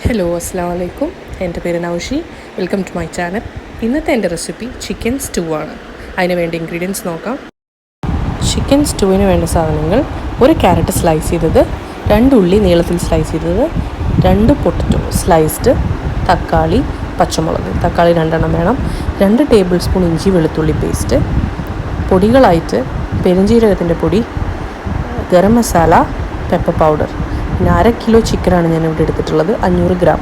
Hello അസ്സാം വലൈക്കും. എൻ്റെ പേര് Naushi. Welcome to my channel. ഇന്നത്തെ എൻ്റെ റെസിപ്പി ചിക്കൻ സ്റ്റൂ ആണ്. അതിന് വേണ്ട ഇൻഗ്രീഡിയൻസ് നോക്കാം. ചിക്കൻ സ്റ്റൂവിന് വേണ്ട സാധനങ്ങൾ: ഒരു ക്യാരറ്റ് സ്ലൈസ് ചെയ്തത്, 2 ഉള്ളി നീളത്തിൽ സ്ലൈസ് ചെയ്തത്, 2 പൊട്ടറ്റോ സ്ലൈസ്ഡ്, തക്കാളി, പച്ചമുളക്, തക്കാളി 2 എണ്ണം വേണം, 2 ടേബിൾ സ്പൂൺ ഇഞ്ചി വെളുത്തുള്ളി പേസ്റ്റ്, പൊടികളായിട്ട് പെരുംജീരകത്തിൻ്റെ പൊടി, ഗരം മസാല, പെപ്പർ പൗഡർ. പിന്നെ 1/2 കിലോ ചിക്കനാണ് ഞാനിവിടെ എടുത്തിട്ടുള്ളത്, 500 ഗ്രാം.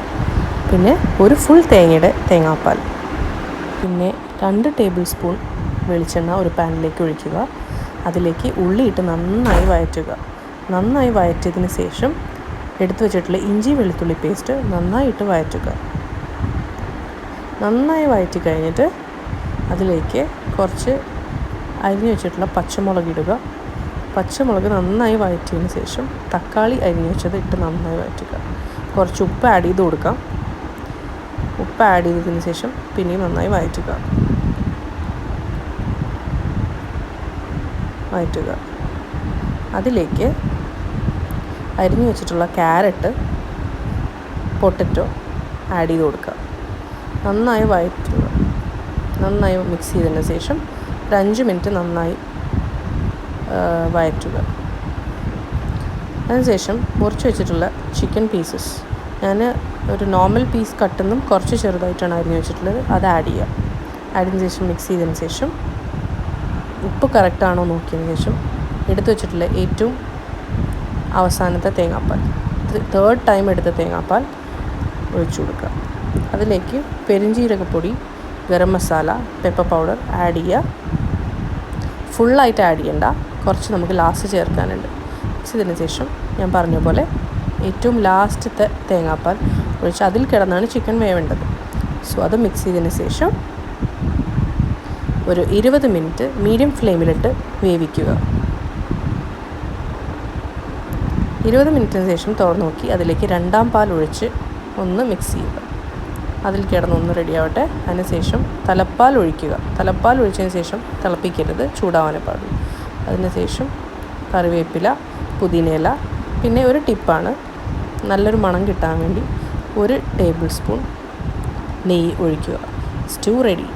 പിന്നെ ഒരു ഫുൾ തേങ്ങയുടെ തേങ്ങാപ്പാൽ. പിന്നെ 2 ടേബിൾ സ്പൂൺ വെളിച്ചെണ്ണ ഒരു പാനിലേക്ക് ഒഴിക്കുക. അതിലേക്ക് ഉള്ളിയിട്ട് നന്നായി വഴറ്റുക. നന്നായി വഴറ്റിയതിന് ശേഷം എടുത്തു വെച്ചിട്ടുള്ള ഇഞ്ചി വെളുത്തുള്ളി പേസ്റ്റ് നന്നായിട്ട് വഴറ്റുക. നന്നായി വഴറ്റി കഴിഞ്ഞിട്ട് അതിലേക്ക് കുറച്ച് അരിഞ്ഞു വെച്ചിട്ടുള്ള പച്ചമുളക് ഇടുക. പച്ചമുളക് നന്നായി വഴറ്റിയതിന് ശേഷം തക്കാളി അരിഞ്ഞു വെച്ചത് ഇട്ട് നന്നായി വഴറ്റുക. കുറച്ച് ഉപ്പ് ആഡ് ചെയ്ത് കൊടുക്കാം. ഉപ്പ് ആഡ് ചെയ്തതിന് ശേഷം പിന്നെയും നന്നായി വഴറ്റുക. അതിലേക്ക് അരിഞ്ഞു വെച്ചിട്ടുള്ള ക്യാരറ്റ്, പൊട്ടറ്റോ ആഡ് ചെയ്ത് കൊടുക്കുക. നന്നായി വഴറ്റുക. നന്നായി മിക്സ് ചെയ്തതിന് ശേഷം ഒരു 5 മിനിറ്റ് നന്നായി വഴറ്റുക. അതിനുശേഷം മുറിച്ച് വെച്ചിട്ടുള്ള ചിക്കൻ പീസസ്, ഞാൻ ഒരു നോർമൽ പീസ് കട്ടുന്നും കുറച്ച് ചെറുതായിട്ടാണ് അരിഞ്ഞ് വെച്ചിട്ടുള്ളത്, അത് ആഡ് ചെയ്യുക. ആഡിന് ശേഷം മിക്സ് ചെയ്തതിന് ശേഷം ഉപ്പ് കറക്റ്റാണോ നോക്കിയതിന് ശേഷം എടുത്തു വെച്ചിട്ടുള്ള ഏറ്റവും അവസാനത്തെ തേങ്ങാപ്പാൽ, 3rd ടൈം എടുത്ത തേങ്ങാപ്പാൽ ഒഴിച്ചു കൊടുക്കുക. അതിലേക്ക് പെരുംജീരകപ്പൊടി, garam masala, pepper powder add ചെയ്യുക. ഫുള്ളായിട്ട് ആഡ് ചെയ്യണ്ട, കുറച്ച് നമുക്ക് ലാസ്റ്റ് ചേർക്കാനുണ്ട്. മിക്സ് ചെയ്തതിന് ശേഷം ഞാൻ പറഞ്ഞ പോലെ ഏറ്റവും ലാസ്റ്റത്തെ തേങ്ങാപ്പാൽ ഒഴിച്ച് അതിൽ കിടന്നാണ് ചിക്കൻ വേവേണ്ടത്. സോ അത് മിക്സ് ചെയ്തതിന് ശേഷം ഒരു 20 മിനിറ്റ് മീഡിയം ഫ്ലെയിമിലിട്ട് വേവിക്കുക. 20 മിനിറ്റിന് ശേഷം തുറന്ന് നോക്കി അതിലേക്ക് 2ാം പാൽ ഒഴിച്ച് ഒന്ന് മിക്സ് ചെയ്യുക. അതിൽ കിടന്നൊന്ന് റെഡിയാവട്ടെ. അതിനുശേഷം തലപ്പാൽ ഒഴിക്കുക. തലപ്പാൽ ഒഴിച്ചതിന് ശേഷം തിളപ്പിക്കരുത്, ചൂടാവാനേ പാടുള്ളൂ. അതിനുശേഷം കറിവേപ്പില, പുതിനയില. പിന്നെ ഒരു ടിപ്പാണ്, നല്ലൊരു മണം കിട്ടാൻ വേണ്ടി 1 ടേബിൾ സ്പൂൺ നെയ്യ് ഒഴിക്കുക. Stew ready.